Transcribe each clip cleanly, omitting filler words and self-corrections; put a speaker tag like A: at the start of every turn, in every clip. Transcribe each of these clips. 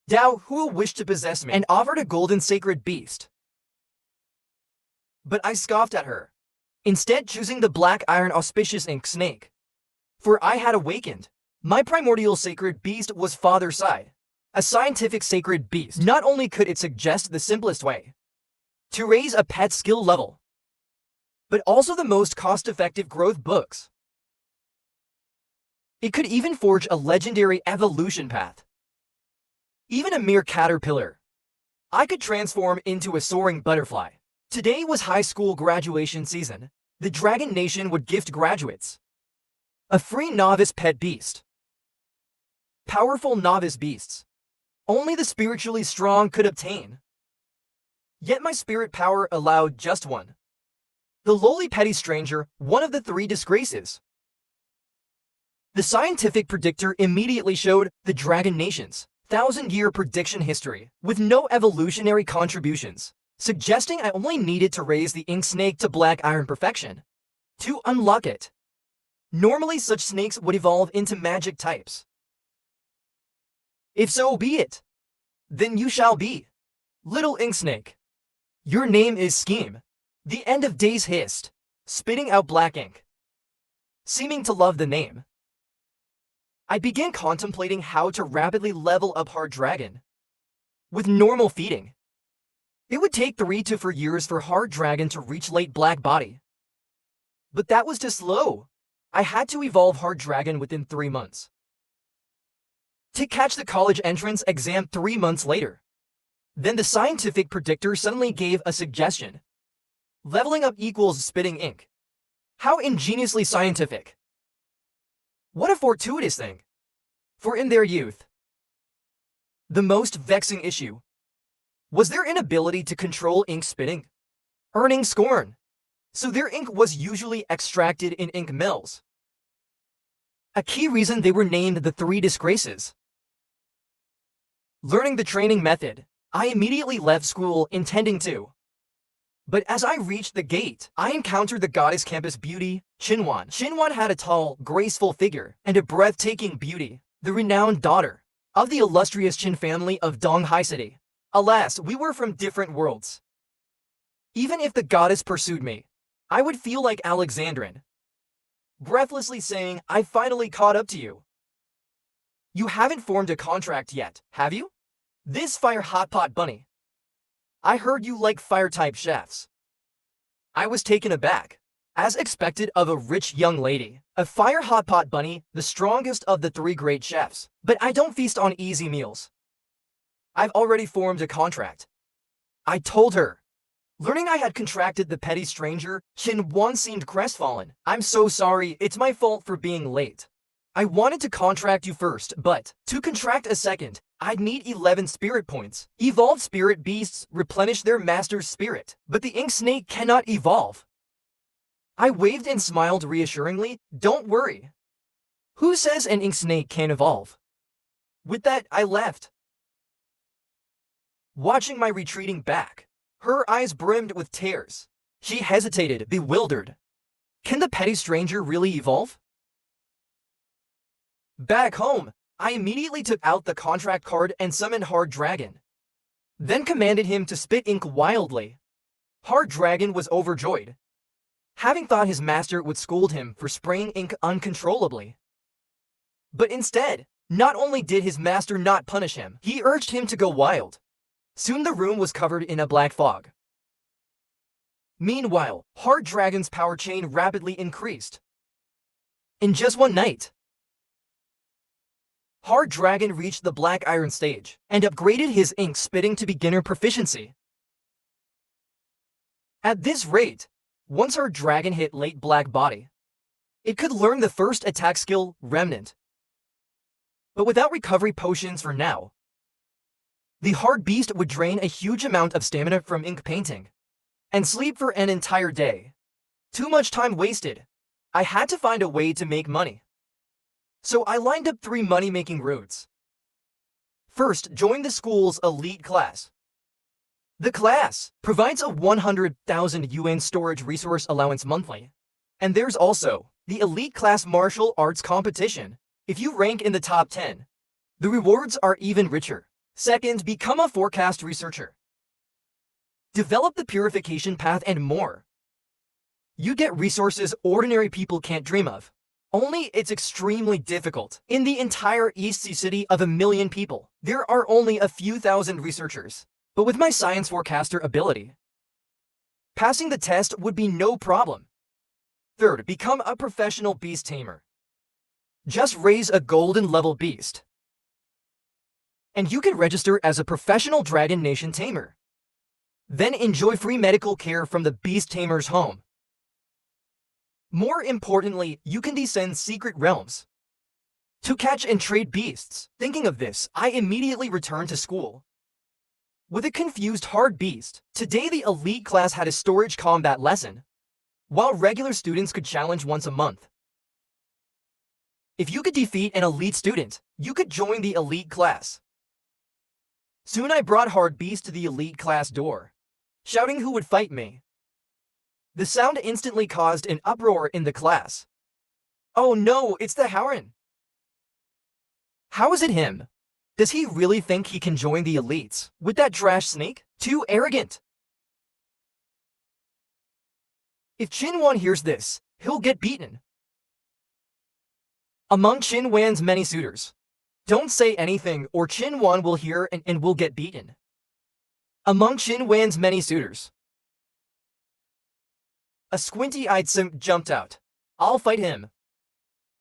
A: Thou who will wish to possess me, and offered a golden sacred beast. But I scoffed at her, instead choosing the black iron auspicious ink snake. For I had awakened. My primordial sacred beast was Father Side, a scientific sacred beast. Not only could it suggest the simplest way to raise a pet skill level, but also the most cost-effective growth books. It could even forge a legendary evolution path. Even a mere caterpillar, I could transform into a soaring butterfly. Today was high school graduation season. The Dragon Nation would gift graduates a free novice pet beast. Powerful novice beasts only the spiritually strong could obtain. Yet my spirit power allowed just one. The lowly petty stranger, one of the Three Disgraces. The scientific predictor immediately showed the Dragon Nation's 1,000-year prediction history with no evolutionary contributions, suggesting I only needed to raise the ink snake to black iron perfection to unlock it. Normally such snakes would evolve into magic types. If so be it, then you shall be. Little ink snake. Your name is Scheme. The end of days hissed, spitting out black ink. Seeming to love the name, I began contemplating how to rapidly level up Hard Dragon. With normal feeding, it would take 3 to 4 years for Hard Dragon to reach late black body. But that was too slow. I had to evolve Hard Dragon within 3 months. To catch the college entrance exam 3 months later. Then the scientific predictor suddenly gave a suggestion. Leveling up equals spitting ink. How ingeniously scientific. What a fortuitous thing. For in their youth, the most vexing issue was their inability to control ink spitting, earning scorn. So their ink was usually extracted in ink mills. A key reason they were named the Three Disgraces. Learning the training method, I immediately left school intending to. But as I reached the gate, I encountered the goddess campus beauty, Xinwan. Xinwan had a tall, graceful figure and a breathtaking beauty, the renowned daughter of the illustrious Qin family of Donghai City. Alas, we were from different worlds. Even if the goddess pursued me, I would feel like Alexandrin, breathlessly saying, I finally caught up to you. You haven't formed a contract yet, have you? This fire hot pot bunny. I heard you like fire-type chefs. I was taken aback. As expected of a rich young lady, a fire hot pot bunny, the strongest of the 3 great chefs. But I don't feast on easy meals. I've already formed a contract, I told her. Learning I had contracted the petty stranger, Xinwan seemed crestfallen. I'm so sorry, it's my fault for being late. I wanted to contract you first, but to contract a second, I'd need 11 spirit points. Evolved spirit beasts replenish their master's spirit, but the ink snake cannot evolve. I waved and smiled reassuringly. Don't worry. Who says an ink snake can't evolve? With that, I left. Watching my retreating back, her eyes brimmed with tears. She hesitated, bewildered. Can the petty stranger really evolve? Back home, I immediately took out the contract card and summoned Hard Dragon. Then commanded him to spit ink wildly. Hard Dragon was overjoyed, having thought his master would scold him for spraying ink uncontrollably. But instead, not only did his master not punish him, he urged him to go wild. Soon the room was covered in a black fog. Meanwhile, Hard Dragon's power chain rapidly increased. In just one night, Hard Dragon reached the Black Iron stage and upgraded his ink spitting to beginner proficiency. At this rate, once Hard Dragon hit late black body, it could learn the first attack skill, Remnant. But without recovery potions for now, the hard beast would drain a huge amount of stamina from ink painting and sleep for an entire day. Too much time wasted. I had to find a way to make money. So I lined up 3 money-making routes. First, join the school's elite class. The class provides a 100,000 yuan storage resource allowance monthly. And there's also the elite class martial arts competition. If you rank in the top 10, the rewards are even richer. Second, become a forecast researcher. Develop the purification path and more. You get resources ordinary people can't dream of. Only it's extremely difficult. In the entire East Sea city of 1 million people, there are only a few thousand researchers. But with my science forecaster ability, passing the test would be no problem. Third, become a professional beast tamer. Just raise a golden level beast, and you can register as a professional Dragon Nation tamer. Then enjoy free medical care from the beast tamer's home. More importantly, you can descend secret realms to catch and trade beasts. Thinking of this, I immediately returned to school with a confused hard beast. Today the elite class had a storage combat lesson, while regular students could challenge once a month. If you could defeat an elite student, you could join the elite class. Soon I brought hard beast to the elite class door, shouting who would fight me. The sound instantly caused an uproar in the class. Oh no, it's the Howren! How is it him? Does he really think he can join the elites with that trash snake? Too arrogant! If Chinwan hears this, he'll get beaten. Among Chinwan's many suitors, don't say anything or Chinwan will hear and will get beaten. Among Chinwan's many suitors, a squinty-eyed simp jumped out. I'll fight him.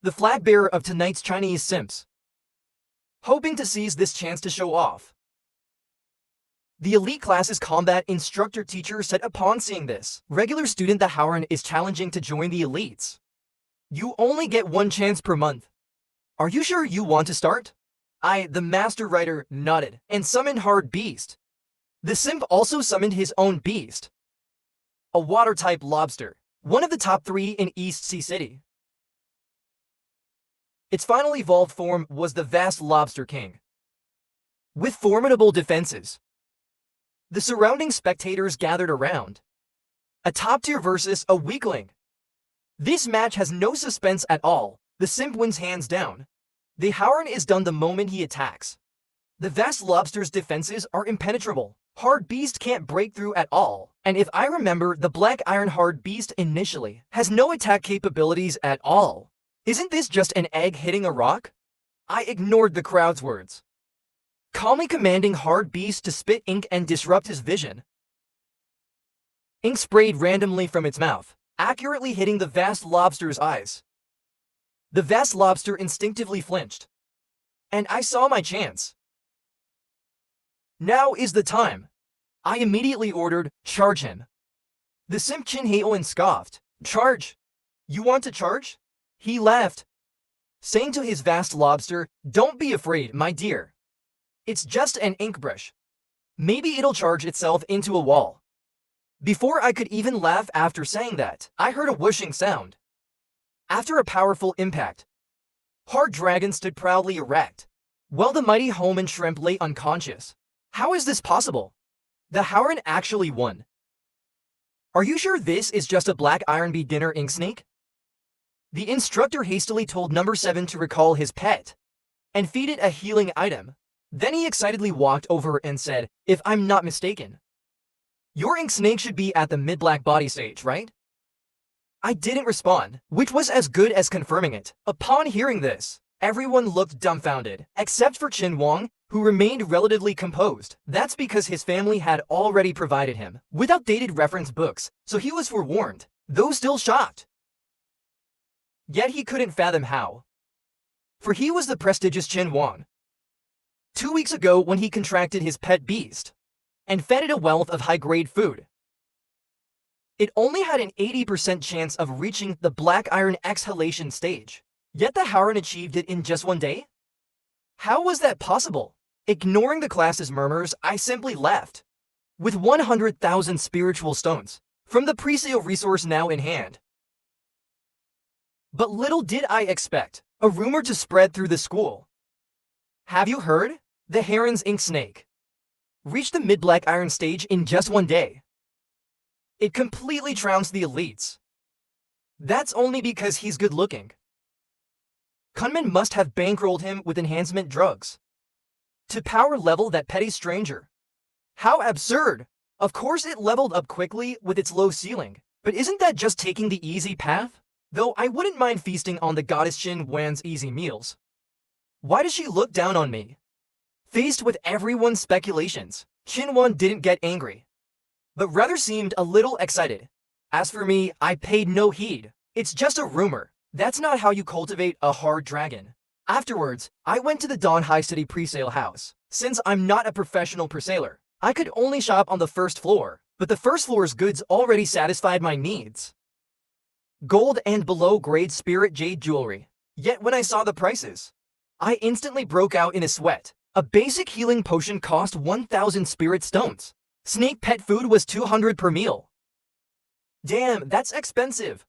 A: The flag bearer of tonight's Chinese simps, hoping to seize this chance to show off. The elite class's combat instructor teacher said upon seeing this, regular student the Howren is challenging to join the elites. You only get 1 chance per month. Are you sure you want to start? The master writer, nodded and summoned hard beast. The simp also summoned his own beast, a water-type lobster, one of the top 3 in East Sea City. Its final evolved form was the vast Lobster King, with formidable defenses. The surrounding spectators gathered around. A top-tier versus a weakling. This match has no suspense at all. The simp wins hands down. The Howren is done the moment he attacks. The vast lobster's defenses are impenetrable. Hard Beast can't break through at all. And if I remember, the Black Iron Hard Beast initially has no attack capabilities at all. Isn't this just an egg hitting a rock? I ignored the crowd's words, calmly commanding Hard Beast to spit ink and disrupt his vision. Ink sprayed randomly from its mouth, accurately hitting the vast lobster's eyes. The vast lobster instinctively flinched, and I saw my chance. Now is the time. I immediately ordered, charge him. The simp Chin-Haon scoffed. Charge? You want to charge? He laughed, saying to his vast lobster, don't be afraid, my dear. It's just an ink brush. Maybe it'll charge itself into a wall. Before I could even laugh after saying that, I heard a whooshing sound. After a powerful impact, Hard Dragon stood proudly erect, while the mighty Homan Shrimp lay unconscious. How is this possible? The Howren actually won. Are you sure this is just a Black Iron beginner ink snake? The instructor hastily told number 7 to recall his pet and feed it a healing item. Then he excitedly walked over and said, if I'm not mistaken, your ink snake should be at the mid-black body stage, right? I didn't respond, which was as good as confirming it. Upon hearing this, everyone looked dumbfounded, except for Chin Wong, who remained relatively composed. That's because his family had already provided him with outdated reference books, so he was forewarned, though still shocked. Yet he couldn't fathom how, for he was the prestigious Chin Wong. 2 weeks ago when he contracted his pet beast and fed it a wealth of high-grade food, it only had an 80% chance of reaching the Black Iron exhalation stage. Yet the Howren achieved it in just 1 day? How was that possible? Ignoring the class's murmurs, I simply left with 100,000 spiritual stones from the pre-sale resource now in hand. But little did I expect a rumor to spread through the school. Have you heard? The Heron's ink snake reached the mid-Black Iron stage in just 1 day. It completely trounced the elites. That's only because he's good-looking. Kunman must have bankrolled him with enhancement drugs. To power level that petty stranger. How absurd! Of course it leveled up quickly with its low ceiling, but isn't that just taking the easy path? Though I wouldn't mind feasting on the goddess Qin Wan's easy meals. Why does she look down on me? Faced with everyone's speculations, Qin Wan didn't get angry, but rather seemed a little excited. As for me, I paid no heed. It's just a rumor. That's not how you cultivate a hard dragon. Afterwards, I went to the Dawn High City presale house. Since I'm not a professional presaler, I could only shop on the first floor, but the first floor's goods already satisfied my needs. Gold and below-grade spirit jade jewelry. Yet when I saw the prices, I instantly broke out in a sweat. A basic healing potion cost 1,000 spirit stones. Snake pet food was 200 per meal. Damn, that's expensive.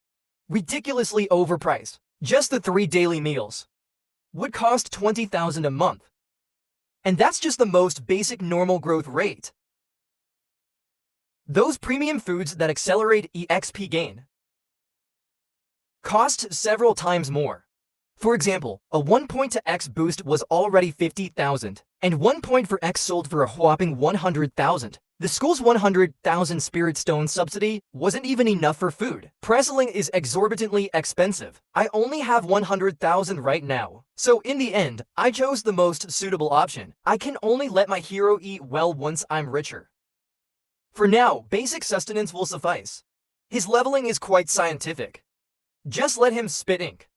A: Ridiculously overpriced. Just the 3 daily meals would cost 20,000 a month. And that's just the most basic normal growth rate. Those premium foods that accelerate EXP gain cost several times more. For example, a 1 point to X boost was already 50,000, and 1 point for X sold for a whopping 100,000. The school's 100,000 spirit stone subsidy wasn't even enough for food. Preseling is exorbitantly expensive. I only have 100,000 right now, so in the end, I chose the most suitable option. I can only let my hero eat well once I'm richer. For now, basic sustenance will suffice. His leveling is quite scientific. Just let him spit ink.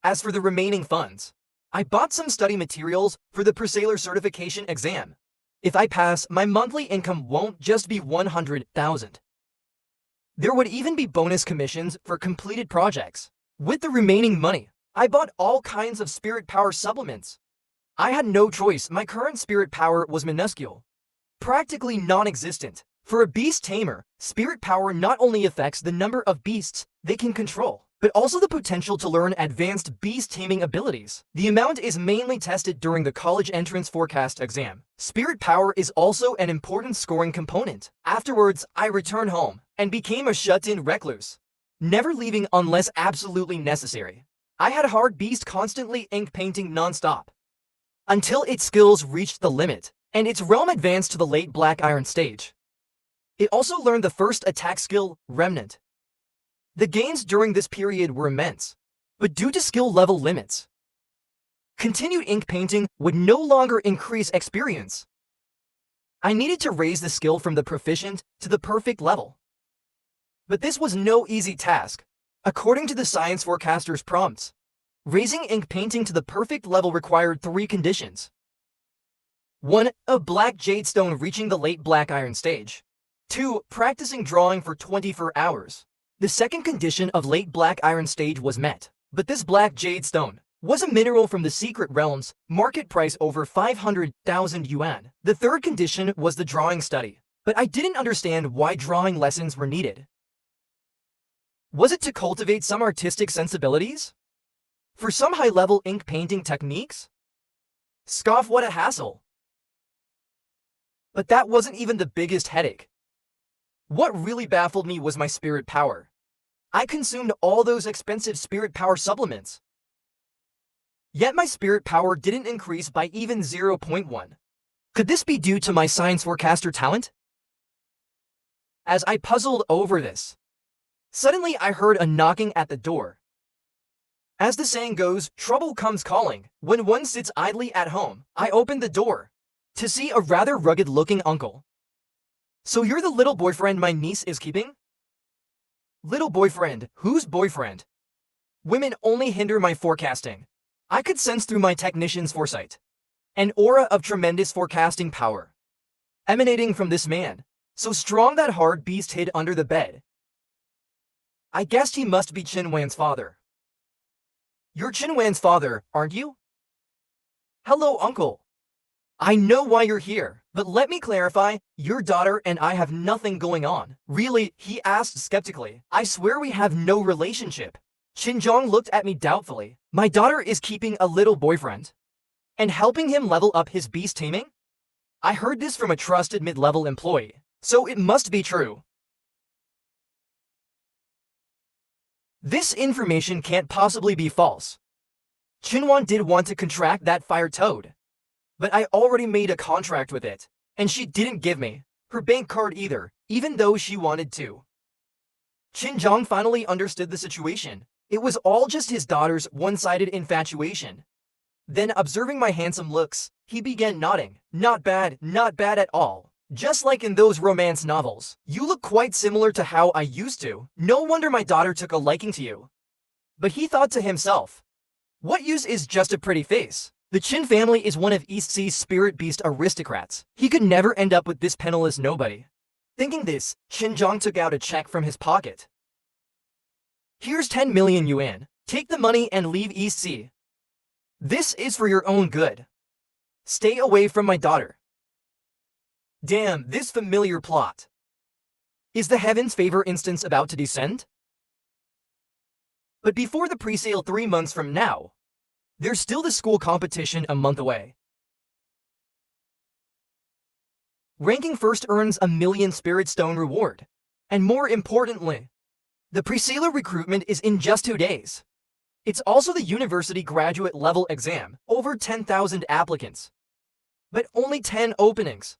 A: As for the remaining funds, I bought some study materials for the Presaler certification exam. If I pass, my monthly income won't just be 100,000. There would even be bonus commissions for completed projects. With the remaining money, I bought all kinds of spirit power supplements. I had no choice. My current spirit power was minuscule, practically non-existent. For a beast tamer, spirit power not only affects the number of beasts they can control, but also the potential to learn advanced beast taming abilities. The amount is mainly tested during the college entrance forecast exam. Spirit power is also an important scoring component. Afterwards, I returned home and became a shut-in recluse, never leaving unless absolutely necessary. I had hard beast constantly ink painting non-stop, until its skills reached the limit, and its realm advanced to the late Black Iron stage. It also learned the first attack skill, Remnant. The gains during this period were immense, but due to skill level limits, continued ink painting would no longer increase experience. I needed to raise the skill from the proficient to the perfect level. But this was no easy task. According to the science forecaster's prompts, raising ink painting to the perfect level required 3 conditions. 1. A black jade stone reaching the late Black Iron stage. 2. Practicing drawing for 24 hours. The second condition of late Black Iron stage was met, but this black jade stone was a mineral from the secret realms, market price over 500,000 yuan. The third condition was the drawing study, but I didn't understand why drawing lessons were needed. Was it to cultivate some artistic sensibilities? For some high-level ink painting techniques? Scoff, what a hassle. But that wasn't even the biggest headache. What really baffled me was my spirit power. I consumed all those expensive spirit power supplements, yet my spirit power didn't increase by even 0.1. Could this be due to my science forecaster talent? As I puzzled over this, suddenly I heard a knocking at the door. As the saying goes, trouble comes calling. When one sits idly at home, I opened the door to see a rather rugged-looking uncle. So you're the little boyfriend my niece is keeping? Little boyfriend? Whose boyfriend? Women only hinder my forecasting. I could sense through my technician's foresight an aura of tremendous forecasting power emanating from this man, so strong that hard beast hid under the bed. I guessed he must be Qin Wan's father. You're Qin Wan's father, aren't you? Hello, uncle. I know why you're here, but let me clarify, your daughter and I have nothing going on. Really? He asked skeptically. I swear we have no relationship. Xinjiang looked at me doubtfully. My daughter is keeping a little boyfriend and helping him level up his beast taming? I heard this from a trusted mid-level employee, so it must be true. This information can't possibly be false. Qin Wan did want to contract that fire toad. But I already made a contract with it, and she didn't give me her bank card either, even though she wanted to. Xinjiang finally understood the situation. It was all just his daughter's one-sided infatuation. Then, observing my handsome looks, he began nodding. Not bad at all. Just like in those romance novels. You look quite similar to how I used to. No wonder my daughter took a liking to you. But he thought to himself, what use is just a pretty face? The Qin family is one of East Sea's spirit beast aristocrats. He could never end up with this penniless nobody. Thinking this, Xinjiang took out a check from his pocket. Here's 10 million yuan. Take the money and leave East Sea. This is for your own good. Stay away from my daughter. Damn, this familiar plot. Is the heaven's favor instance about to descend? But before the presale 3 months from now, there's still the school competition a month away. Ranking first earns 1 million spirit stone reward. And more importantly, the presaler recruitment is in just 2 days. It's also the university graduate level exam, over 10,000 applicants. But only 10 openings.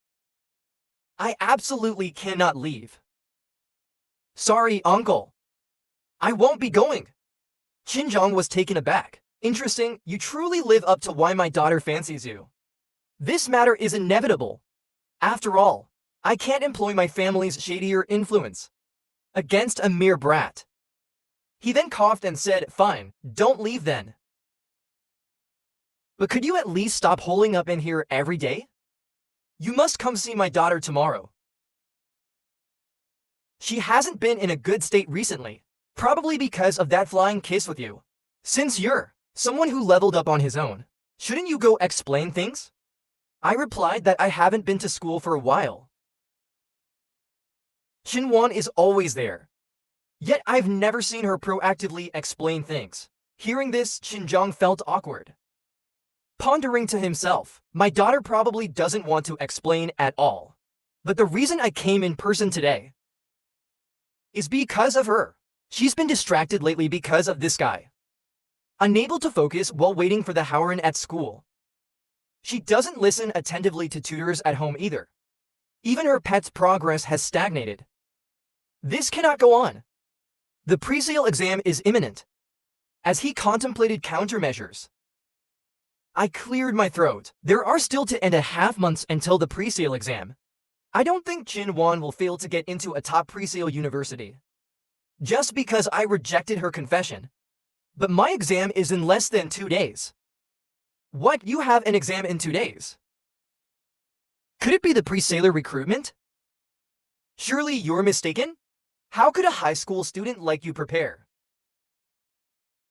A: I absolutely cannot leave. Sorry, uncle. I won't be going. Xinjiang was taken aback. Interesting, you truly live up to why my daughter fancies you. This matter is inevitable. After all, I can't employ my family's shadier influence against a mere brat. He then coughed and said, fine, don't leave then. But could you at least stop holing up in here every day? You must come see my daughter tomorrow. She hasn't been in a good state recently, probably because of that flying kiss with you. Since you're someone who leveled up on his own, shouldn't you go explain things? I replied that I haven't been to school for a while. Xinwan is always there. Yet I've never seen her proactively explain things. Hearing this, Xinjiang felt awkward. Pondering to himself, my daughter probably doesn't want to explain at all. But the reason I came in person today is because of her. She's been distracted lately because of this guy. Unable to focus while waiting for the Howren at school. She doesn't listen attentively to tutors at home either. Even her pet's progress has stagnated. This cannot go on. The presale exam is imminent. As he contemplated countermeasures, I cleared my throat. There are still 2.5 months until the presale exam. I don't think Xinwan will fail to get into a top presale university. Just because I rejected her confession. But my exam is in less than 2 days. What, you have an exam in 2 days? Could it be the presaler recruitment? Surely you're mistaken? How could a high school student like you prepare?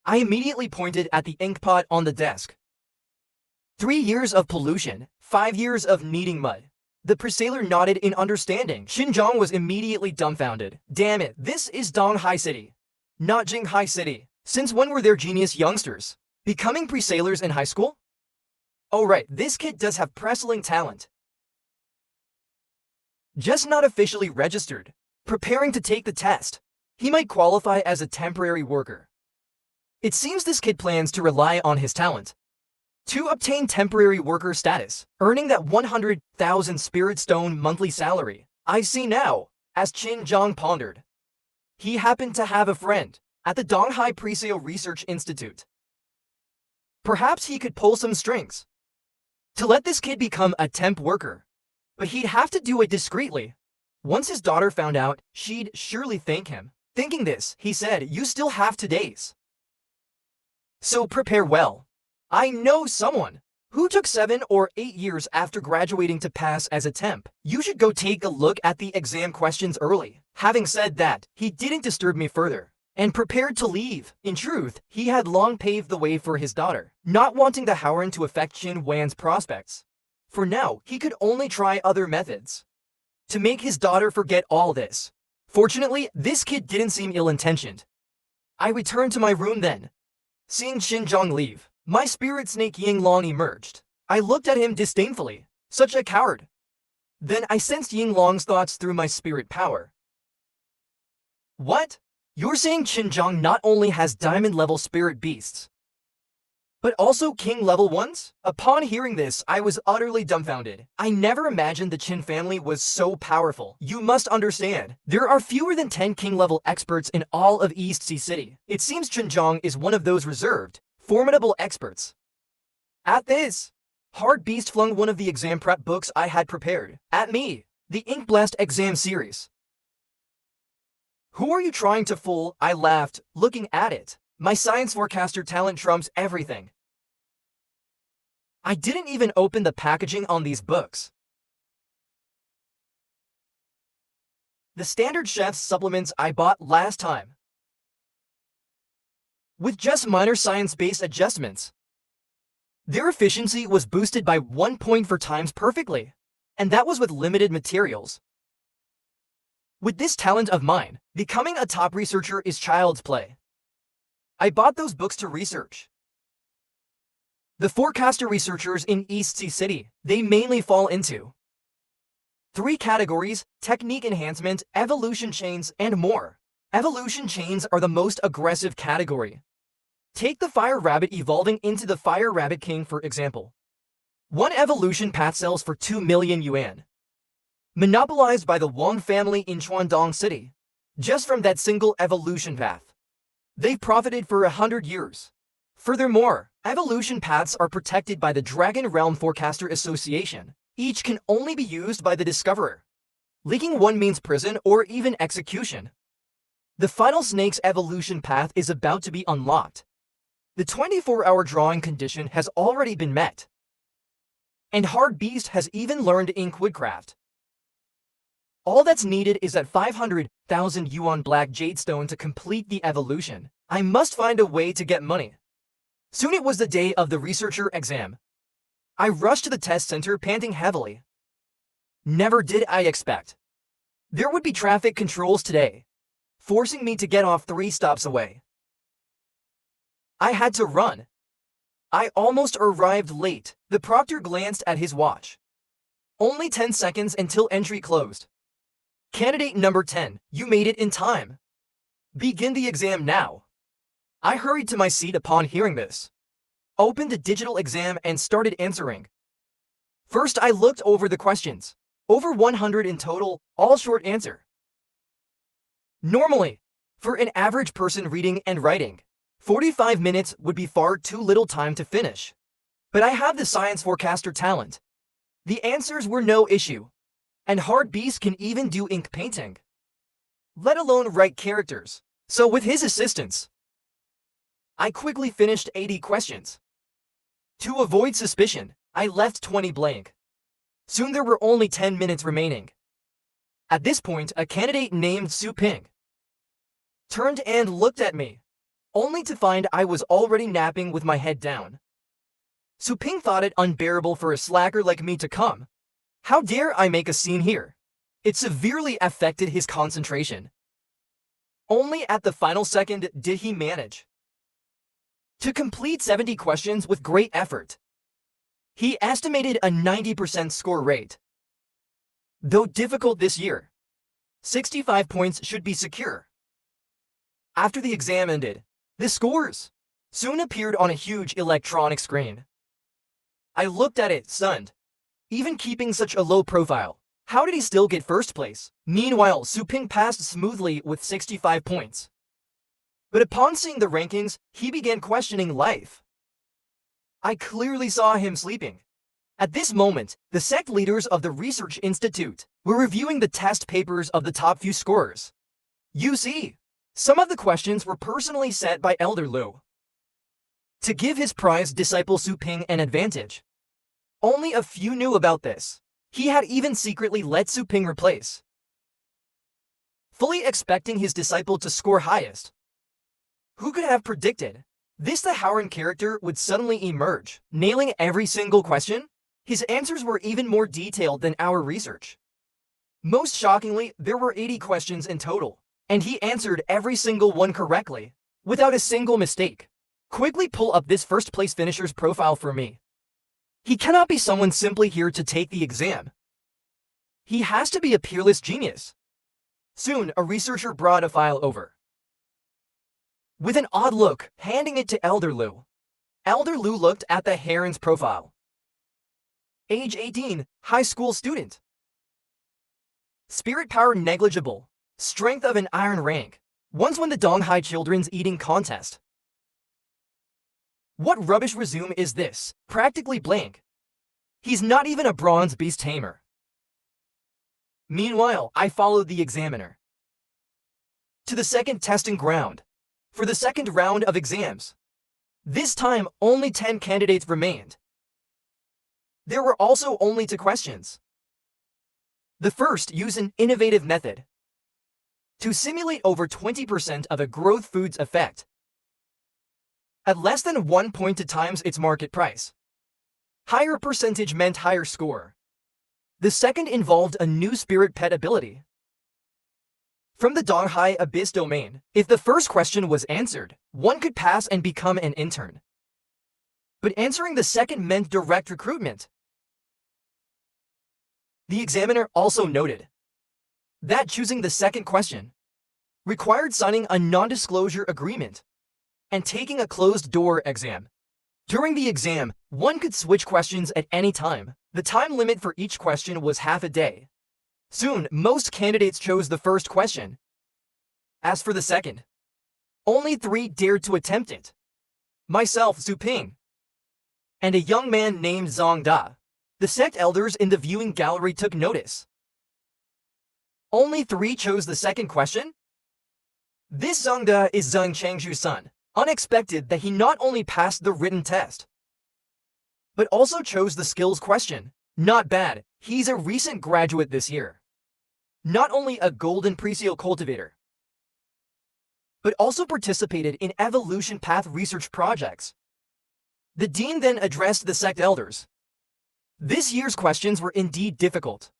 A: I immediately pointed at the inkpot on the desk. 3 years of pollution, 5 years of kneading mud. The presaler nodded in understanding. Xinjiang was immediately dumbfounded. Damn it, this is Donghai City, not Jinghai City. Since when were there genius youngsters becoming presalers in high school? Oh right, this kid does have wrestling talent. Just not officially registered. Preparing to take the test. He might qualify as a temporary worker. It seems this kid plans to rely on his talent to obtain temporary worker status, earning that 100,000 spirit stone monthly salary. I see now, as Xinjiang pondered. He happened to have a friend at the Donghai Presale Research Institute. Perhaps he could pull some strings to let this kid become a temp worker. But he'd have to do it discreetly. Once his daughter found out, she'd surely thank him. Thinking this, he said, you still have 2 days. So prepare well. I know someone who took 7 or 8 years after graduating to pass as a temp. You should go take a look at the exam questions early. Having said that, he didn't disturb me further and prepared to leave. In truth, he had long paved the way for his daughter, not wanting the Howren to affect Xin Wan's prospects. For now, he could only try other methods to make his daughter forget all this. Fortunately, this kid didn't seem ill-intentioned. I returned to my room then. Seeing Xinjiang leave, my spirit snake Yinglong emerged. I looked at him disdainfully. Such a coward. Then I sensed Yinglong's thoughts through my spirit power. What? You're saying Xinjiang not only has diamond-level spirit beasts, But also king level ones? Upon hearing this, I was utterly dumbfounded. I never imagined the Qin family was so powerful. You must understand, there are fewer than 10 king level experts in all of East Sea City. It seems Zhang is one of those reserved, formidable experts. At this, Hard Beast flung one of the exam prep books I had prepared at me, the Ink Blast exam series. Who are you trying to fool? I laughed, looking at it. My science forecaster talent trumps everything. I didn't even open the packaging on these books. The Standard Chef's supplements I bought last time, with just minor science-based adjustments. Their efficiency was boosted by 1.4 times perfectly, and that was with limited materials. With this talent of mine, becoming a top researcher is child's play. I bought those books to research. The forecaster researchers in East Sea City, they mainly fall into 3 categories: technique enhancement, evolution chains, and more. Evolution chains are the most aggressive category. Take the Fire Rabbit evolving into the Fire Rabbit King, for example. One evolution path sells for 2 million yuan. Monopolized by the Wang family in Chuandong City. Just from that single evolution path, they've profited for 100 years. Furthermore, evolution paths are protected by the Dragon Realm Forecaster Association. Each can only be used by the discoverer. Leaking one means prison or even execution. The final snake's evolution path is about to be unlocked. The 24-hour drawing condition has already been met. And Hard Beast has even learned ink woodcraft. All that's needed is that 500,000 yuan black jadestone to complete the evolution. I must find a way to get money. Soon it was the day of the researcher exam. I rushed to the test center panting heavily. Never did I expect there would be traffic controls today, forcing me to get off 3 stops away. I had to run. I almost arrived late. The proctor glanced at his watch. Only 10 seconds until entry closed. Candidate number 10, you made it in time. Begin the exam now. I hurried to my seat upon hearing this, opened the digital exam and started answering. First, I looked over the questions. Over 100 in total, all short answer. Normally, for an average person reading and writing, 45 minutes would be far too little time to finish. But I have the science forecaster talent. The answers were no issue. And Hard Beast can even do ink painting, let alone write characters. So with his assistance, I quickly finished 80 questions. To avoid suspicion, I left 20 blank. Soon there were only 10 minutes remaining. At this point, a candidate named Su Ping turned and looked at me, only to find I was already napping with my head down. Su Ping thought it unbearable for a slacker like me to come. How dare I make a scene here? It severely affected his concentration. Only at the final second did he manage to complete 70 questions with great effort. He estimated a 90% score rate. Though difficult this year, 65 points should be secure. After the exam ended, the scores soon appeared on a huge electronic screen. I looked at it, stunned. Even keeping such a low profile, how did he still get first place? Meanwhile, Su Ping passed smoothly with 65 points. But upon seeing the rankings, he began questioning life. I clearly saw him sleeping. At this moment, the sect leaders of the Research Institute were reviewing the test papers of the top few scorers. You see, some of the questions were personally set by Elder Lu to give his prized disciple Su Ping an advantage. Only a few knew about this. He had even secretly let Su Ping replace, fully expecting his disciple to score highest. Who could have predicted this? The Howren character would suddenly emerge, nailing every single question? His answers were even more detailed than our research. Most shockingly, there were 80 questions in total, and he answered every single one correctly, without a single mistake. Quickly pull up this first place finisher's profile for me. He cannot be someone simply here to take the exam. He has to be a peerless genius. Soon, a researcher brought a file over, with an odd look, handing it to Elder Lu. Elder Lou looked at the heron's profile. Age 18, high school student. Spirit power negligible. Strength of an iron rank. Once won the Donghai Children's Eating Contest. What rubbish resume is this? Practically blank. He's not even a bronze beast tamer. Meanwhile, I followed the examiner to the second testing ground for the second round of exams. This time, only 10 candidates remained. There were also only 2 questions. The first used an innovative method to simulate over 20% of a growth food's effect at less than 1.2 times its market price. Higher percentage meant higher score. The second involved a new spirit pet ability from the Donghai Abyss domain. If the first question was answered, one could pass and become an intern. But answering the second meant direct recruitment. The examiner also noted that choosing the second question required signing a non-disclosure agreement and taking a closed-door exam. During the exam, one could switch questions at any time. The time limit for each question was half a day. Soon, most candidates chose the first question. As for the second, only 3 dared to attempt it. Myself, Su Ping, and a young man named Zhang Da. The sect elders in the viewing gallery took notice. Only 3 chose the second question? This Zhang Da is Zhang Changshu's son. Unexpected that he not only passed the written test, but also chose the skills question. Not bad, he's a recent graduate this year. Not only a golden pre-seal cultivator, but also participated in evolution path research projects. The dean then addressed the sect elders. This year's questions were indeed difficult.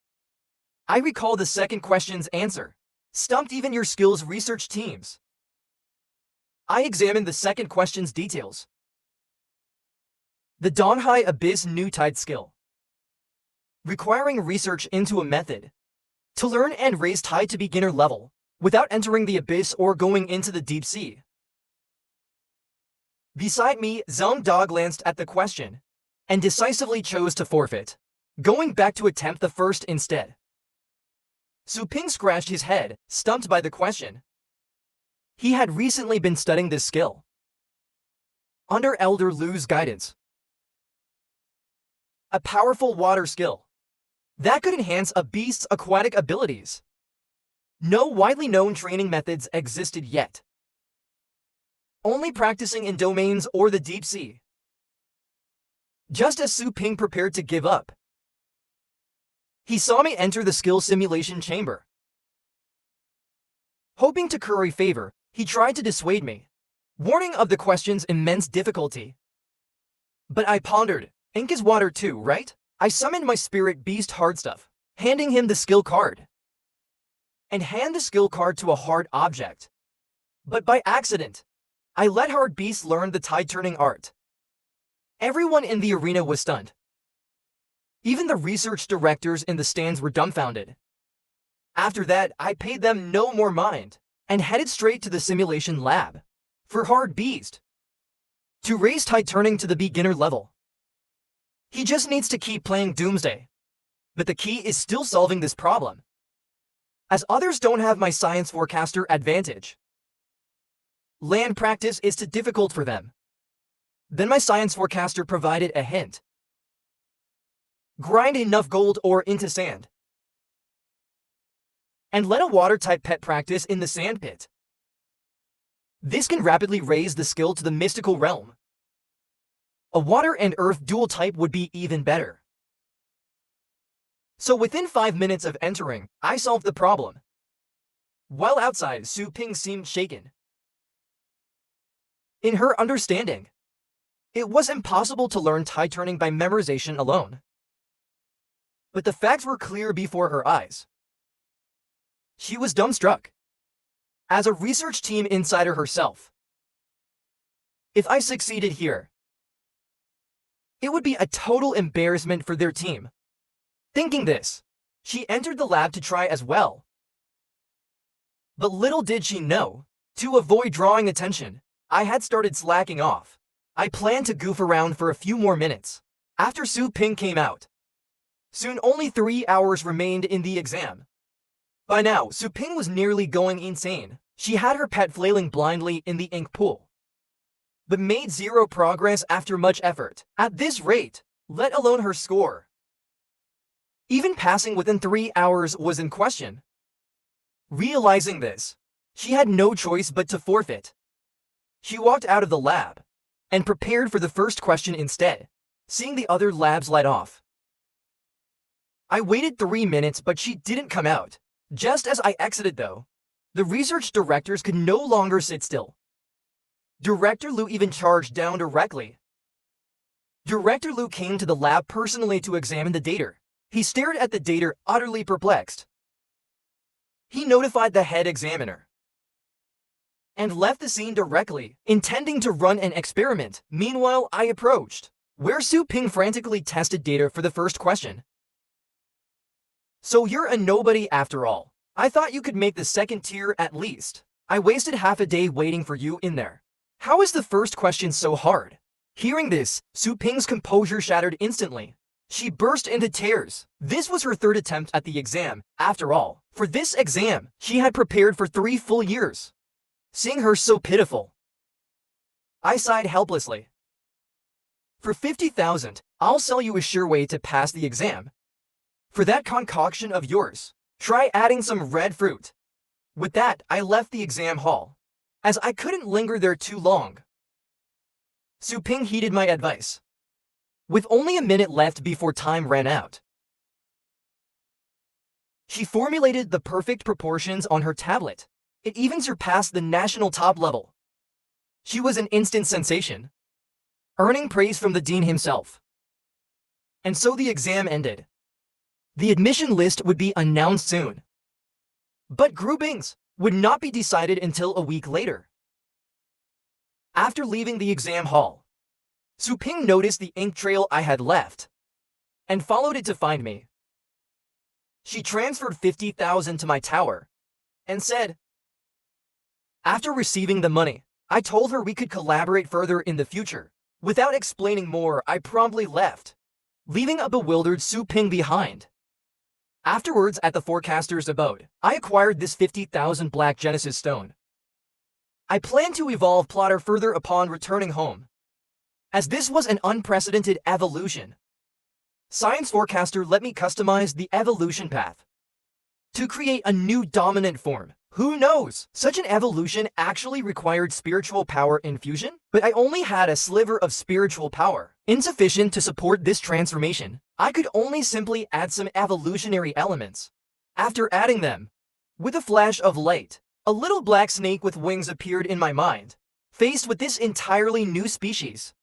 A: I recall the second question's answer stumped even your skills research teams. I examined the second question's details. The Donghai Abyss New Tide skill, requiring research into a method to learn and raise tide to beginner level without entering the abyss or going into the deep sea. Beside me, Zhang Da glanced at the question and decisively chose to forfeit, going back to attempt the first instead. Su Ping scratched his head, stumped by the question. He had recently been studying this skill under Elder Lu's guidance. A powerful water skill that could enhance a beast's aquatic abilities. No widely known training methods existed yet. Only practicing in domains or the deep sea. Just as Su Ping prepared to give up, he saw me enter the skill simulation chamber. Hoping to curry favor, he tried to dissuade me, warning of the question's immense difficulty. But I pondered, ink is water too, right? I summoned my spirit beast Hardstuff, handing him the skill card. And hand the skill card to a hard object. But by accident, I let Hard Beast learn the tide-turning art. Everyone in the arena was stunned. Even the research directors in the stands were dumbfounded. After that, I paid them no more mind and headed straight to the simulation lab for Hard Beast to raise tide turning to the beginner level. He just needs to keep playing Doomsday. But the key is still solving this problem, as others don't have my science forecaster advantage. Land practice is too difficult for them. Then my science forecaster provided a hint. Grind enough gold ore into sand and let a water-type pet practice in the sand pit. This can rapidly raise the skill to the mystical realm. A water and earth dual type would be even better. So within 5 minutes of entering, I solved the problem. While outside, Su Ping seemed shaken. In her understanding, it was impossible to learn tide turning by memorization alone. But the facts were clear before her eyes. She was dumbstruck. As a research team insider herself, if I succeeded here, it would be a total embarrassment for their team. Thinking this, she entered the lab to try as well. But little did she know, to avoid drawing attention, I had started slacking off. I planned to goof around for a few more minutes. After Su Ping came out. Soon only 3 hours remained in the exam. By now, Su Ping was nearly going insane. She had her pet flailing blindly in the ink pool, but made zero progress after much effort. At this rate, let alone her score. Even passing within 3 hours was in question. Realizing this, she had no choice but to forfeit. She walked out of the lab and prepared for the first question instead, seeing the other labs light off. I waited 3 minutes, but she didn't come out. Just as I exited though, the research directors could no longer sit still. Director Liu even charged down directly. Director Liu came to the lab personally to examine the data. He stared at the data, utterly perplexed. He notified the head examiner and left the scene directly, intending to run an experiment. Meanwhile, I approached, where Su Ping frantically tested data for the first question. So you're a nobody after all. I thought you could make the second tier at least. I wasted half a day waiting for you in there. How is the first question so hard? Hearing this, Su Ping's composure shattered instantly. She burst into tears. This was her third attempt at the exam, after all. For this exam, she had prepared for 3 full years. Seeing her so pitiful, I sighed helplessly. For 50,000, I'll sell you a sure way to pass the exam. For that concoction of yours, try adding some red fruit. With that, I left the exam hall, as I couldn't linger there too long. Su Ping heeded my advice. With only a minute left before time ran out, she formulated the perfect proportions on her tablet. It even surpassed the national top level. She was an instant sensation, earning praise from the dean himself. And so the exam ended. The admission list would be announced soon, but groupings would not be decided until a week later. After leaving the exam hall, Su Ping noticed the ink trail I had left and followed it to find me. She transferred 50,000 to my tower and said, after receiving the money, I told her we could collaborate further in the future. Without explaining more, I promptly left, leaving a bewildered Su Ping behind. Afterwards, at the forecaster's abode, I acquired this 50,000 black Genesis stone. I planned to evolve Plotter further upon returning home, as this was an unprecedented evolution. Science Forecaster let me customize the evolution path to create a new dominant form. Who knows? Such an evolution actually required spiritual power infusion, but I only had a sliver of spiritual power, insufficient to support this transformation. I could only simply add some evolutionary elements. After adding them, with a flash of light, a little black snake with wings appeared in my mind. Faced with this entirely new species,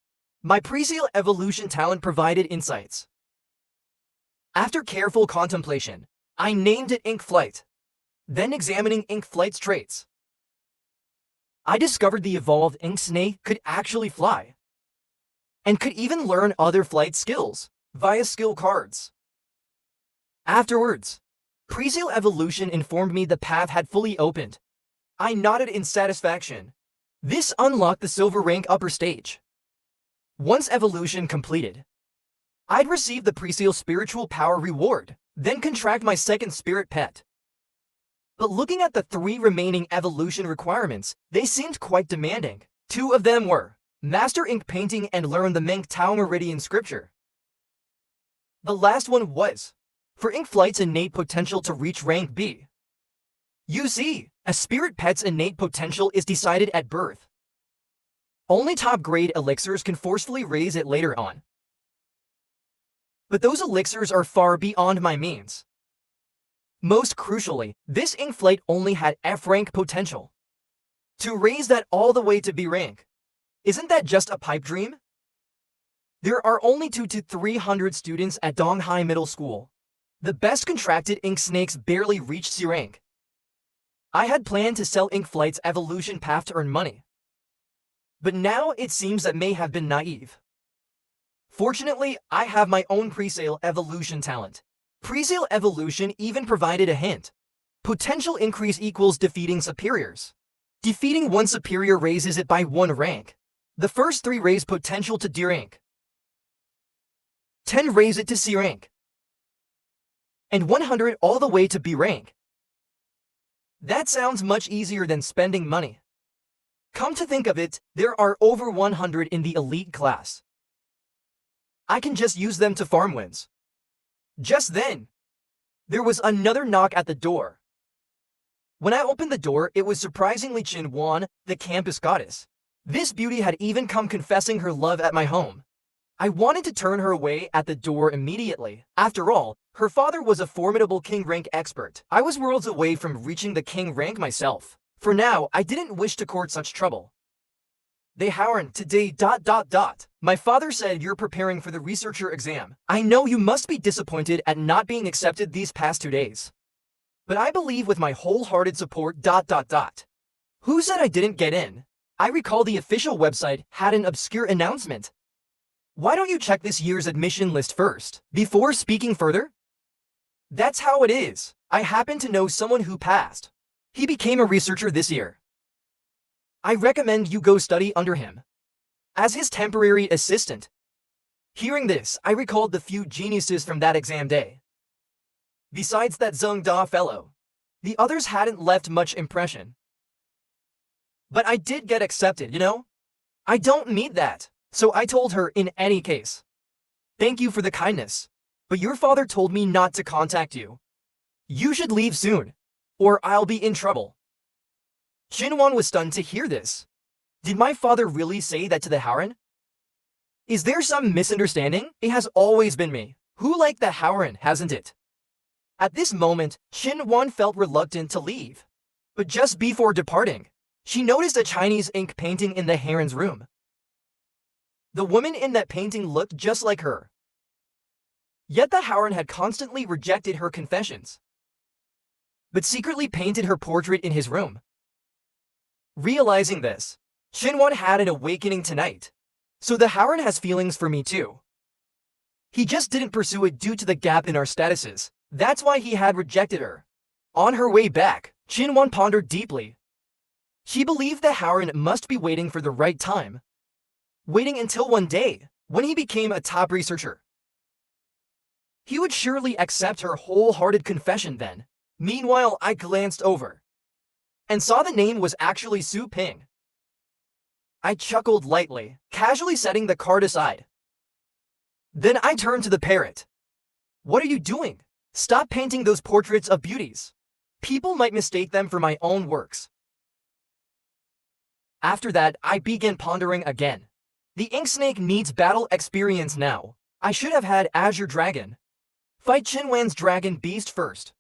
A: my pre-seal evolution talent provided insights. After careful contemplation, I named it Ink Flight. Then examining Ink Flight's traits, I discovered the evolved ink snake could actually fly, and could even learn other flight skills via skill cards. Afterwards, pre-seal evolution informed me the path had fully opened. I nodded in satisfaction. This unlocked the silver rank upper stage. Once evolution completed, I'd receive the pre-seal spiritual power reward, then contract my second spirit pet. But looking at the 3 remaining evolution requirements, they seemed quite demanding. 2 of them were master ink painting and learn the Meng Tao Meridian scripture. The last one was for Ink Flight's innate potential to reach rank B. You see, a spirit pet's innate potential is decided at birth. Only top-grade elixirs can forcefully raise it later on. But those elixirs are far beyond my means. Most crucially, this Ink Flight only had F rank potential. To raise that all the way to B rank, isn't that just a pipe dream? There are only 200 to 300 students at Donghai Middle School. The best contracted ink snakes barely reach C rank. I had planned to sell Ink Flight's evolution path to earn money, but now it seems that may have been naive. Fortunately, I have my own pre-sale evolution talent. Pre-sale evolution even provided a hint. Potential increase equals defeating superiors. Defeating one superior raises it by 1 rank. The first 3 raise potential to D rank. 10 raise it to C rank. And 100 all the way to B rank. That sounds much easier than spending money. Come to think of it, there are over 100 in the elite class. I can just use them to farm wins. Just then, there was another knock at the door. When I opened the door, it was surprisingly Chinwan, the campus goddess. This beauty had even come confessing her love at my home. I wanted to turn her away at the door immediately. After all, her father was a formidable king rank expert. I was worlds away from reaching the king rank myself. For now, I didn't wish to court such trouble. They Howard today ... My father said you're preparing for the researcher exam. I know you must be disappointed at not being accepted these past 2 days. But I believe with my wholehearted support ... Who said I didn't get in? I recall the official website had an obscure announcement. Why don't you check this year's admission list first, before speaking further? That's how it is. I happen to know someone who passed. He became a researcher this year. I recommend you go study under him as his temporary assistant. Hearing this, I recalled the few geniuses from that exam day. Besides that Zheng Da fellow, the others hadn't left much impression. But I did get accepted, you know? I don't need that, so I told her in any case. Thank you for the kindness, but your father told me not to contact you. You should leave soon, or I'll be in trouble. Chinwan was stunned to hear this. Did my father really say that to the Howren? Is there some misunderstanding? It has always been me who liked the Howren, hasn't it? At this moment, Chinwan felt reluctant to leave. But just before departing, she noticed a Chinese ink painting in the Heron's room. The woman in that painting looked just like her. Yet the Howren had constantly rejected her confessions, but secretly painted her portrait in his room. Realizing this, Chinwan had an awakening tonight. So the Howren has feelings for me too. He just didn't pursue it due to the gap in our statuses. That's why he had rejected her. On her way back, Chinwan pondered deeply. She believed the Howren must be waiting for the right time. Waiting until one day, when he became a top researcher. He would surely accept her wholehearted confession then. Meanwhile, I glanced over and saw the name was actually Su Ping. I chuckled lightly, casually setting the card aside. Then I turned to the parrot. What are you doing? Stop painting those portraits of beauties. People might mistake them for my own works. After that, I began pondering again. The ink snake needs battle experience now. I should have had Azure Dragon fight Chinwan's dragon beast first.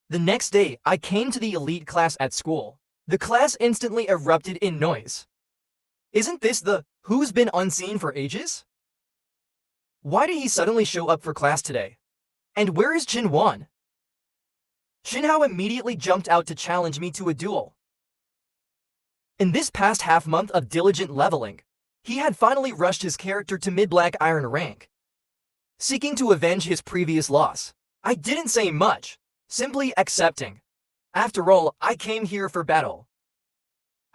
A: The next day, I came to the elite class at school. The class instantly erupted in noise. Isn't this the who's been unseen for ages? Why did he suddenly show up for class today? And where is Chinwan? Chinhao immediately jumped out to challenge me to a duel. In this past half month of diligent leveling, he had finally rushed his character to mid-black iron rank, seeking to avenge his previous loss. I didn't say much, simply accepting. After all, I came here for battle.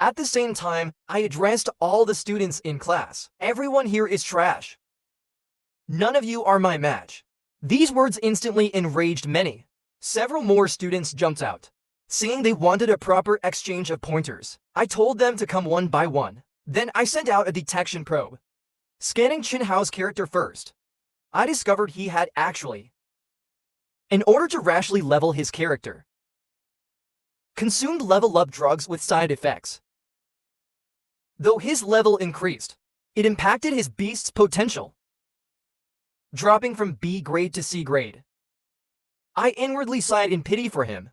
A: At the same time, I addressed all the students in class. Everyone here is trash. None of you are my match. These words instantly enraged many. Several more students jumped out, saying they wanted a proper exchange of pointers. I told them to come one by one. Then I sent out a detection probe. Scanning Chinhao's character first, I discovered he had actually, in order to rashly level his character, consumed level-up drugs with side effects. Though his level increased, it impacted his beast's potential, dropping from B grade to C grade. I inwardly sighed in pity for him.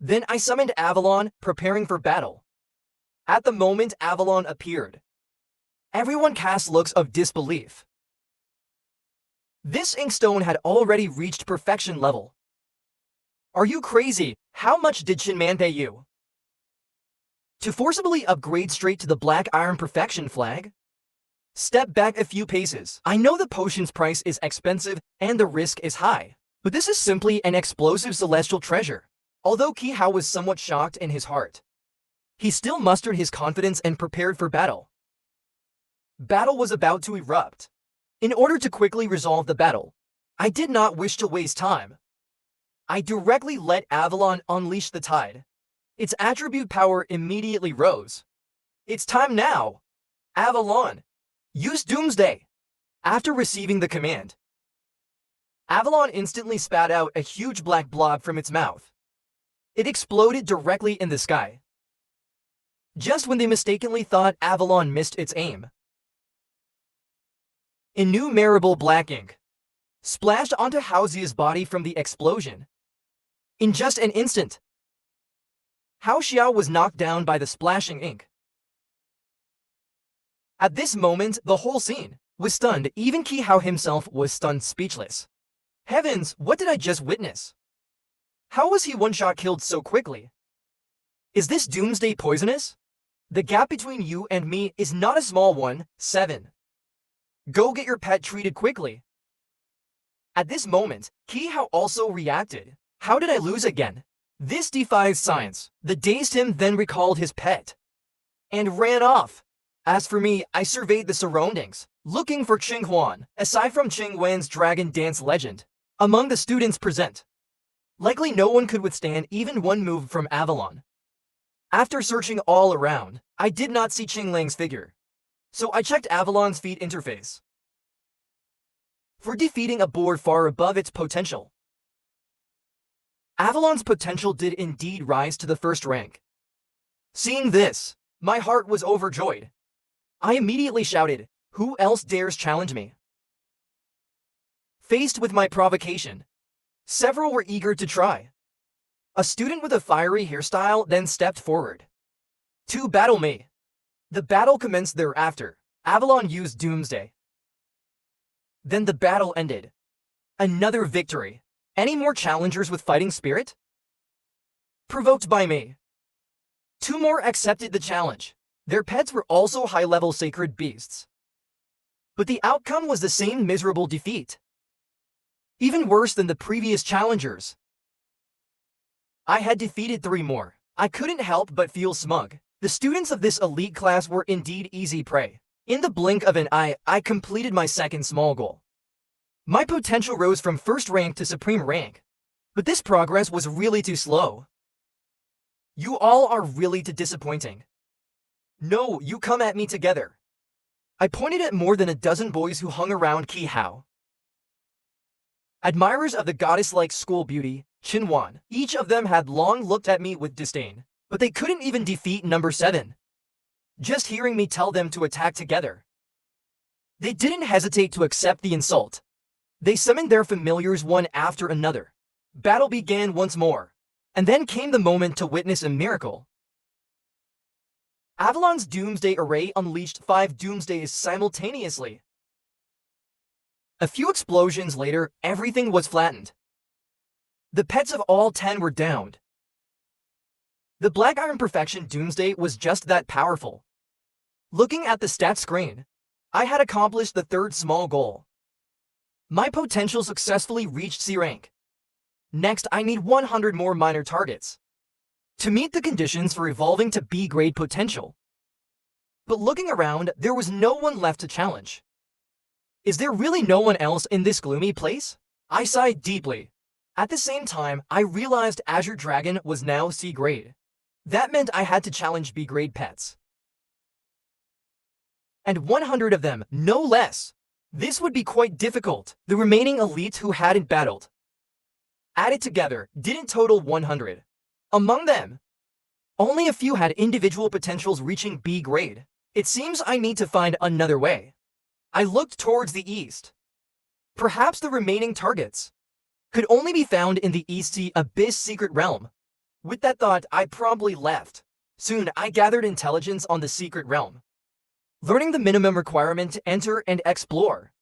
A: Then I summoned Avalon, preparing for battle. At the moment Avalon appeared, everyone cast looks of disbelief. This inkstone had already reached perfection level. Are you crazy? How much did Chinman pay you to forcibly upgrade straight to the black iron perfection flag? Step back a few paces. I know the potion's price is expensive and the risk is high, but this is simply an explosive celestial treasure. Although Qi Hao was somewhat shocked in his heart, he still mustered his confidence and prepared for battle. Battle was about to erupt. In order to quickly resolve the battle, I did not wish to waste time. I directly let Avalon unleash the tide. Its attribute power immediately rose. It's time now! Avalon, use Doomsday! After receiving the command, Avalon instantly spat out a huge black blob from its mouth. It exploded directly in the sky. Just when they mistakenly thought Avalon missed its aim, innumerable black ink splashed onto Haozia's body from the explosion. In just an instant, Hao Xiao was knocked down by the splashing ink. At this moment, the whole scene was stunned. Even Qi Hao himself was stunned speechless. Heavens, what did I just witness? How was he one-shot killed so quickly? Is this doomsday poisonous? The gap between you and me is not a small one. 7. Go get your pet treated quickly. At this moment, Qi Hao also reacted. How did I lose again? This defies science. The dazed him then recalled his pet and ran off. As for me, I surveyed the surroundings, looking for Qing Huan. Aside from Qing Wen's dragon dance legend, among the students present, likely no one could withstand even one move from Avalon. After searching all around, I did not see Qing Lang's figure, so I checked Avalon's feat interface for defeating a board far above its potential. Avalon's potential did indeed rise to the first rank. Seeing this, my heart was overjoyed. I immediately shouted, "Who else dares challenge me?" Faced with my provocation, several were eager to try. A student with a fiery hairstyle then stepped forward to battle me. The battle commenced thereafter. Avalon used Doomsday. Then the battle ended. Another victory. Any more challengers with fighting spirit? Provoked by me, 2 more accepted the challenge. Their pets were also high-level sacred beasts. But the outcome was the same miserable defeat. Even worse than the previous challengers. I had defeated 3 more. I couldn't help but feel smug. The students of this elite class were indeed easy prey. In the blink of an eye, I completed my second small goal. My potential rose from first rank to supreme rank. But this progress was really too slow. You all are really too disappointing. No, you come at me together. I pointed at more than a dozen boys who hung around Qi Hao. Admirers of the goddess-like school beauty, Qin Wan, each of them had long looked at me with disdain, but they couldn't even defeat number 7. Just hearing me tell them to attack together, they didn't hesitate to accept the insult. They summoned their familiars one after another. Battle began once more, and then came the moment to witness a miracle. Avalon's Doomsday Array unleashed 5 Doomsdays simultaneously. A few explosions later, everything was flattened. The pets of all 10 were downed. The Black Iron Perfection Doomsday was just that powerful. Looking at the stat screen, I had accomplished the 3rd small goal. My potential successfully reached C rank. Next, I need 100 more minor targets to meet the conditions for evolving to B grade potential. But looking around, there was no one left to challenge. Is there really no one else in this gloomy place? I sighed deeply. At the same time, I realized Azure Dragon was now C grade. That meant I had to challenge B grade pets. And 100 of them, no less. This would be quite difficult. The remaining elites who hadn't battled, added together, didn't total 100. Among them, only a few had individual potentials reaching B grade. It seems I need to find another way. I looked towards the east. Perhaps the remaining targets could only be found in the East Sea Abyss secret realm. With that thought, I promptly left. Soon, I gathered intelligence on the secret realm. Learning the minimum requirement to enter and explore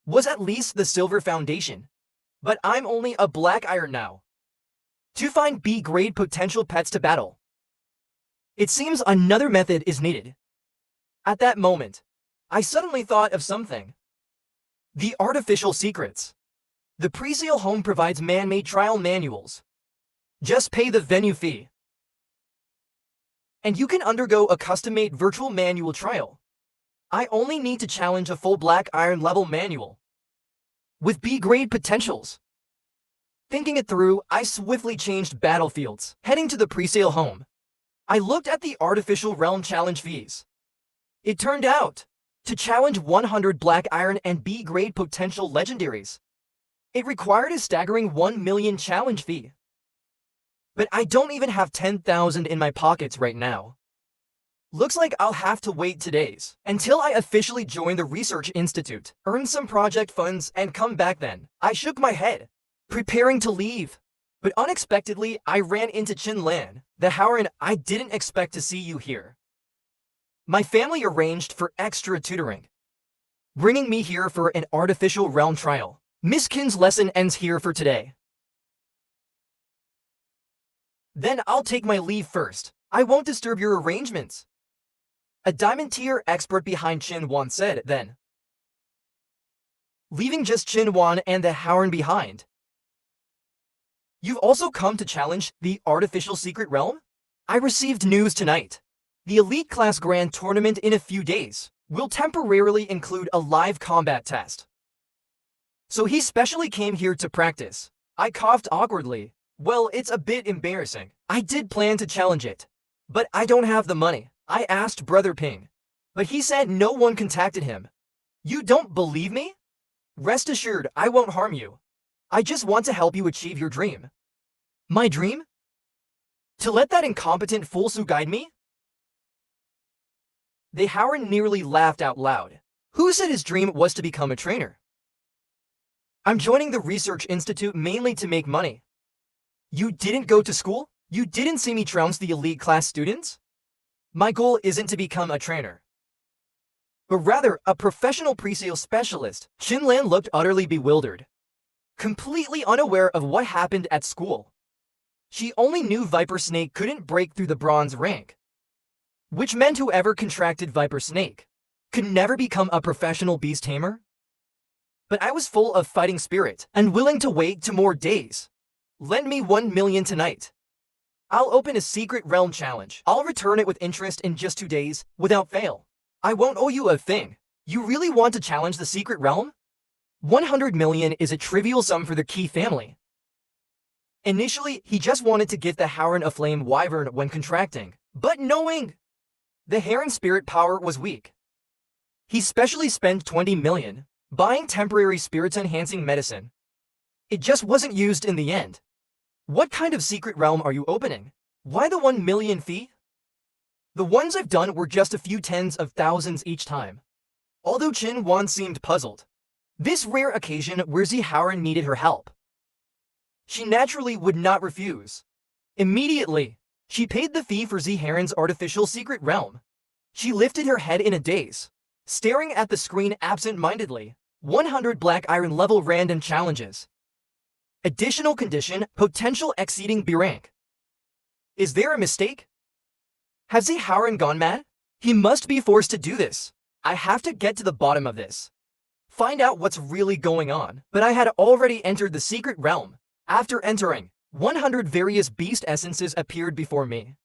A: was at least the silver foundation. But I'm only a black iron now. To find B-grade potential pets to battle, it seems another method is needed. At that moment, I suddenly thought of something. The artificial secrets. The presale home provides man-made trial manuals. Just pay the venue fee, and you can undergo a custom-made virtual manual trial. I only need to challenge a full black iron level manual with B-grade potentials. Thinking it through, I swiftly changed battlefields, heading to the presale home. I looked at the artificial realm challenge fees. It turned out to challenge 100 black iron and B-grade potential legendaries. It required a staggering 1 million challenge fee. But I don't even have 10,000 in my pockets right now. Looks like I'll have to wait 2 days until I officially join the research institute, earn some project funds, and come back then. I shook my head, preparing to leave. But unexpectedly, I ran into Chin Lan, the Howren. I didn't expect to see you here. My family arranged for extra tutoring, bringing me here for an artificial realm trial. Miss Kin's lesson ends here for today. Then I'll take my leave first. I won't disturb your arrangements. A diamond tier expert behind Chin Wan said then, leaving just Chin Wan and the Howren behind. You've also come to challenge the artificial secret realm? I received news tonight. The elite class grand tournament in a few days will temporarily include a live combat test. So he specially came here to practice. I coughed awkwardly. Well, it's a bit embarrassing. I did plan to challenge it, but I don't have the money. I asked Brother Ping, but he said no one contacted him. You don't believe me? Rest assured, I won't harm you. I just want to help you achieve your dream. My dream? To let that incompetent fool Su guide me? The Howren nearly laughed out loud. Who said his dream was to become a trainer? I'm joining the research institute mainly to make money. You didn't go to school? You didn't see me trounce the elite class students? My goal isn't to become a trainer, but rather a professional presale specialist. Chin Lan looked utterly bewildered, completely unaware of what happened at school. She only knew Viper Snake couldn't break through the bronze rank, which meant whoever contracted Viper Snake could never become a professional beast tamer. But I was full of fighting spirit and willing to wait 2 more days. Lend me 1 million tonight. I'll open a secret realm challenge. I'll return it with interest in just 2 days, without fail. I won't owe you a thing. You really want to challenge the secret realm? 100 million is a trivial sum for the Key family. Initially, he just wanted to get the Howren a flame wyvern when contracting, but knowing the Heron spirit power was weak, he specially spent 20 million buying temporary spirits-enhancing medicine. It just wasn't used in the end. What kind of secret realm are you opening? Why the 1 million fee? The ones I've done were just a few tens of thousands each time. Although Chin Wan seemed puzzled, this rare occasion where Zi Howren needed her help, she naturally would not refuse. Immediately, she paid the fee for Zi Heron's artificial secret realm. She lifted her head in a daze, staring at the screen absent-mindedly. 100 black iron level random challenges. Additional condition, potential exceeding B rank. Is there a mistake? Has Zi Howren gone mad? He must be forced to do this. I have to get to the bottom of this. Find out what's really going on. But I had already entered the secret realm. After entering, 100 various beast essences appeared before me.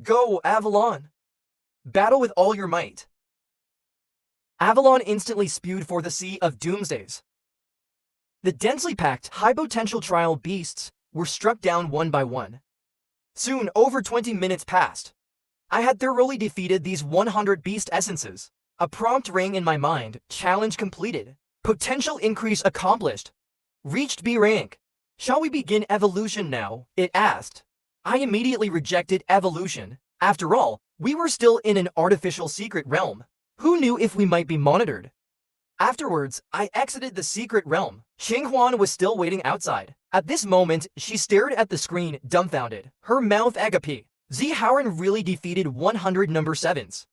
A: Go, Avalon! Battle with all your might. Avalon instantly spewed for the Sea of Doomsdays. The densely packed, high-potential trial beasts were struck down one by one. Soon, over 20 minutes passed. I had thoroughly defeated these 100 beast essences. A prompt rang in my mind. Challenge completed. Potential increase accomplished. Reached B rank. Shall we begin evolution now? It asked. I immediately rejected evolution. After all, we were still in an artificial secret realm. Who knew if we might be monitored? Afterwards, I exited the secret realm. Xinghuan was still waiting outside. At this moment, she stared at the screen, dumbfounded. Her mouth agape. Zi Howren really defeated 100 number 7s.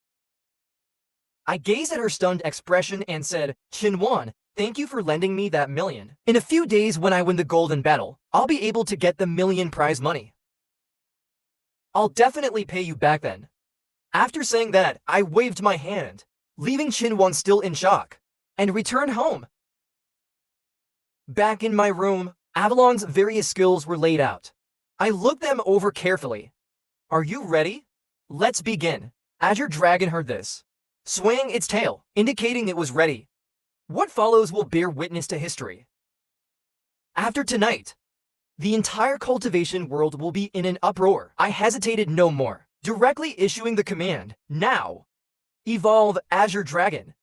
A: I gazed at her stunned expression and said, Xinhuan, thank you for lending me that million. In a few days when I win the golden battle, I'll be able to get the million prize money. I'll definitely pay you back then. After saying that, I waved my hand, leaving Xinhuan still in shock, and returned home. Back in my room, Avalon's various skills were laid out. I looked them over carefully. Are you ready? Let's begin. Azure Dragon heard this. swaying its tail, indicating it was ready. What follows will bear witness to history. After tonight, the entire cultivation world will be in an uproar. I hesitated no more, directly issuing the command, now, evolve Azure Dragon.